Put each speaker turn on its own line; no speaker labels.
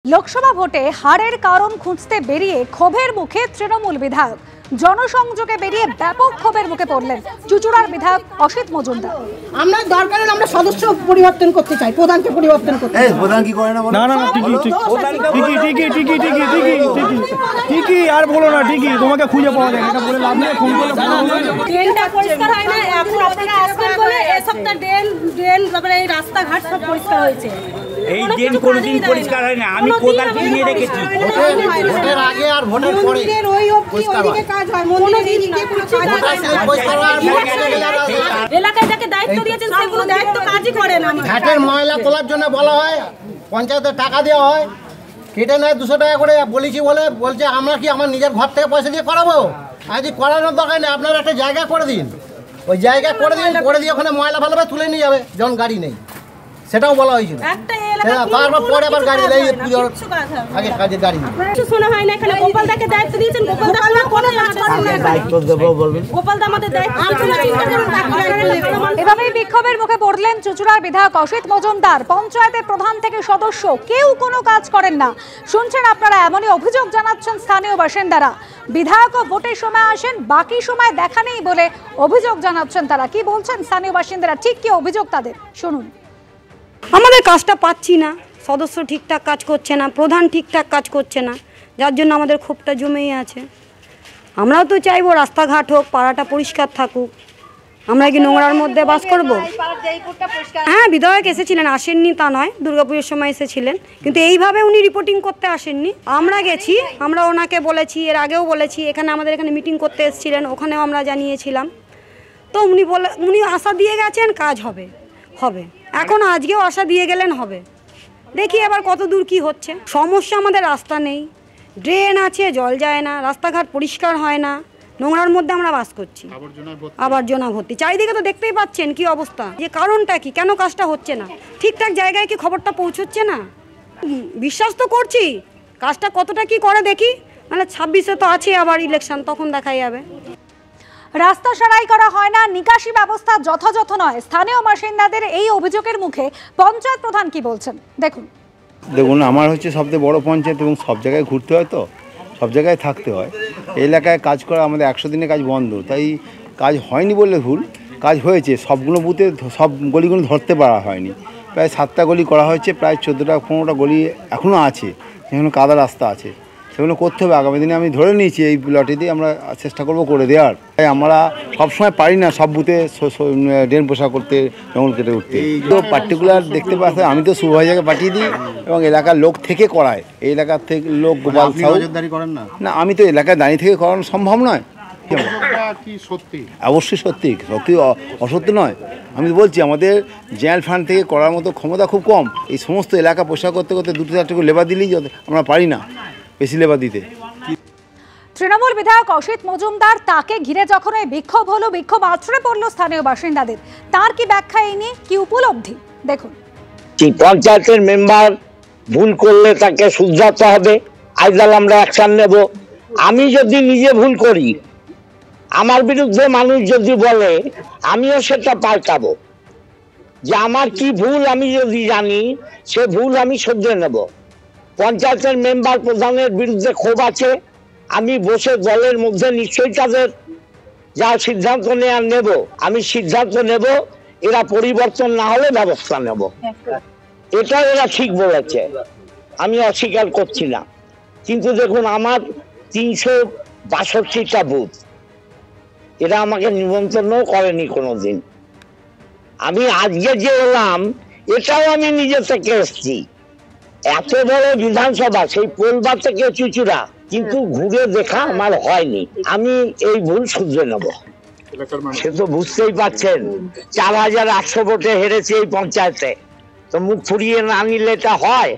लोकसभा भोटे हारेर कारण खुঁজতে বেরিয়ে ক্ষোভের মুখে তৃণমূল বিধায়ক জনসংযোগে বেরিয়ে ব্যাপক ক্ষোভের মুখে পড়লেন চুচুড়ার বিধায়ক অসিত মজুমদার।
আমরা দরকার হলে আমরা সদস্য পরিবর্তন করতে চাই, প্রধানকে পরিবর্তন করতে চাই।
প্রধান কি করে না?
না না ঠিকই আর বলো না, ঠিকই তোমাকে খুঁজে পাওয়া যায়, এটা বলে লাভ নেই। ফোন করলে
ড্রেনটা পরিষ্কার হয় না, এখন আপনারা আসবেন বলে এই সপ্তাহ ড্রেন তারপরে এই রাস্তাঘাট সব পরিষ্কার হয়েছে।
এই ড্রেন কোনদিন পরিষ্কার হয় না, আমি প্রধানকে নিয়ে রেখেছি।
ভোটের আগে আর ভোটের পরে
ওই ওইদিকে কাজ হয়, মন্দিরের এইদিকে কোনো কাজ হয়। এলাকায় যাকে দায়িত্ব দিয়েছেন সেগুলো দায়িত্ব কাজই করে না।
ঘাটের ময়লা তোলার জন্য বলা হয়, পঞ্চায়েতে টাকা দেওয়া হয়, কেটে নেয় 200 টাকা করে। বলছে আমরা কি আমার নিজের ঘর থেকে পয়সা দিয়ে করাবো? আজ করানোর দরকার নেই, আপনারা একটা জায়গা করে দিন, ওই জায়গা করে দিন, করে দিয়ে ওখানে ময়লা ভালোভাবে তুলে নিয়ে যাবে যখন গাড়ি নেই। সেটাও বলা হয়েছিল। তারপর পরে আবার গাড়ি নেই, পুজোর আগে কাজের গাড়ি নেই।
শোনা হয় না এখানে গোপালদাকে দায়িত্ব দিয়েছেন, গোপালদা কোনো দায়িত্ব দেবো বলবেন, গোপালদা আমাদের দায়িত্ব।
এভাবেই বিক্ষোভের মুখে পড়লেন চুচুড়ার বিধায়ক অসিত মজুমদার। পঞ্চায়েতের প্রধান থেকে সদস্য কেউ কোনো কাজ করেন না। শুনছেন আপনারা, এমনই অভিযোগ জানাচ্ছেন স্থানীয় বাসিন্দারা। বিধায়কও ভোটের সময় আসেন, বাকি সময় দেখা নেই বলে অভিযোগ জানাচ্ছেন তারা। কি বলছেন স্থানীয় বাসিন্দারা, ঠিক কি অভিযোগ তাদের, শুনুন।
আমাদের কাজটা পাচ্ছি না, সদস্য ঠিকঠাক কাজ করছে না, প্রধান ঠিকঠাক কাজ করছে না, যার জন্য আমাদের ক্ষোভটা জমেই আছে। আমরাও তো চাইবো রাস্তাঘাট হোক, পাড়াটা পরিষ্কার থাকুক। আমরা কি নোংরার মধ্যে বাস করব? হ্যাঁ, বিধায়ক এসেছিলেন, আসেননি তা নয়, দুর্গাপুজোর সময় এসেছিলেন, কিন্তু এইভাবে উনি রিপোর্টিং করতে আসেননি। আমরা গেছি, আমরা ওনাকে বলেছি, এর আগেও বলেছি, আমাদের এখানে মিটিং করতে এসেছিলেন, ওখানেও আমরা জানিয়েছিলাম। তো উনি আশা দিয়ে গেছেন কাজ হবে। এখন আজকেও আশা দিয়ে গেলেন হবে। দেখি এবার কত দূর কি হচ্ছে। সমস্যা আমাদের রাস্তা নেই, ড্রেন আছে, জল যায় না, রাস্তাঘাট পরিষ্কার হয় না, নোংরার মধ্যে আমরা বাস করছি, আবর্জনা ভর্তি। চারিদিকে তো দেখতেই পাচ্ছেন কি অবস্থা। যে কারণটা কি, কেন কাজটা হচ্ছে না, ঠিকঠাক জায়গায় কি খবরটা পৌঁছচ্ছে না? বিশ্বাস তো করছি, কাজটা কতটা কি করে দেখি, মানে 26-এ তো আছে আবার ইলেকশন, তখন দেখা যাবে।
রাস্তা সারাই করা হয় না, নিকাশি ব্যবস্থা যথাযথ নয়, স্থানীয় বাসিন্দাদের এই অভিযোগের মুখে পঞ্চায়েত প্রধান কি বলছেন
দেখুন। আমার হচ্ছে সবচেয়ে বড় পঞ্চায়েত এবং সব জায়গায় ঘুরতে হয়, তো সব জায়গায় থাকতে হয়। এই এলাকায় কাজ করা আমাদের 100 দিনে কাজ বন্ধ, তাই কাজ হয়নি বললে ভুল। কাজ হয়েছে, সবগুলো বুথে সব গলিগুলো ধরতে পারা হয়নি। প্রায় 7টা গলি করা হয়েছে, প্রায় 14টা-15টা গলি এখনও আছে, যেখানে কাদা রাস্তা আছে, সেগুলো করতে হবে। আগামী দিনে আমি ধরে নিয়েছি, এই প্লটে দিয়ে আমরা চেষ্টা করব করে দেওয়ার। তাই আমরা সবসময় পারি না সব বুথে ড্রেন পোষা করতে, জঙ্গল কেটে উঠতে। তো পার্টিকুলার দেখতে পাচ্ছি, আমি তো সুপারভাইজারকে পাঠিয়ে দিই এবং এলাকার লোক থেকে করায়। এই এলাকার থেকে লোক গোপাল
নজরদারি করেন না?
না, আমি তো এলাকায় দাঁড়িয়ে থেকে করানো সম্ভব নয়। অবশ্যই সত্যি অসত্য নয়। আমি বলছি, আমাদের জেনারেল ফান্ড থেকে করার মতো ক্ষমতা খুব কম। এই সমস্ত এলাকা পোষা করতে করতে 2-4 করে লেবার দিলেই আমরা পারি না বেশি লেবার দিতে।
তৃণমূল বিধায়ক অসিত মজুমদার, তাকে ঘিরে যখন এই বিক্ষোভ হলো, বিক্ষোভ আছড়ে পড়লো স্থানীয় বাসিন্দাদের। তার কি ব্যাখ্যা, এই নিয়ে কি উপলব্ধি দেখুন।
পঞ্চায়েতের মেম্বার ভুল করলে তাকে শুধরাতে হবে, আইদাল আমরা অ্যাকশন নেব। আমি যদি নিজে ভুল করি, আমার বিরুদ্ধে মানুষ যদি বলে, আমিও সেটা পাল্টাবো। যে আমার কি ভুল আমি যদি জানি, সে ভুল আমি শুধরে নেব। পঞ্চায়েতের মেম্বার প্রধানের বিরুদ্ধে ক্ষোভ আছে, আমি বসে দলের মধ্যে নিশ্চয়ই তাদের যা সিদ্ধান্ত নেব, আমি সিদ্ধান্ত নেব। এরা পরিবর্তন না হলে ব্যবস্থা নেব। এটা এরা ঠিক বলেছে, আমি অস্বীকার করছি না। কিন্তু দেখুন, আমার 362টা বুথ, এরা আমাকে নিমন্ত্রণও করেনি কোনোদিন। আমি আজকে যে এলাম, এটাও আমি নিজে থেকে এসছি। এত বড় বিধানসভা, সেই পোলবা থেকে চুচুড়া, কিন্তু ঘুরে দেখা আমার হয়নি। আমি এই ভুল শুধরে নেব। সে তো বুঝতেই পারছেন, 4800 ভোটে হেরেছে এই পঞ্চায়েতে, তো মুখ ফুরিয়ে না নিলে এটা হয়।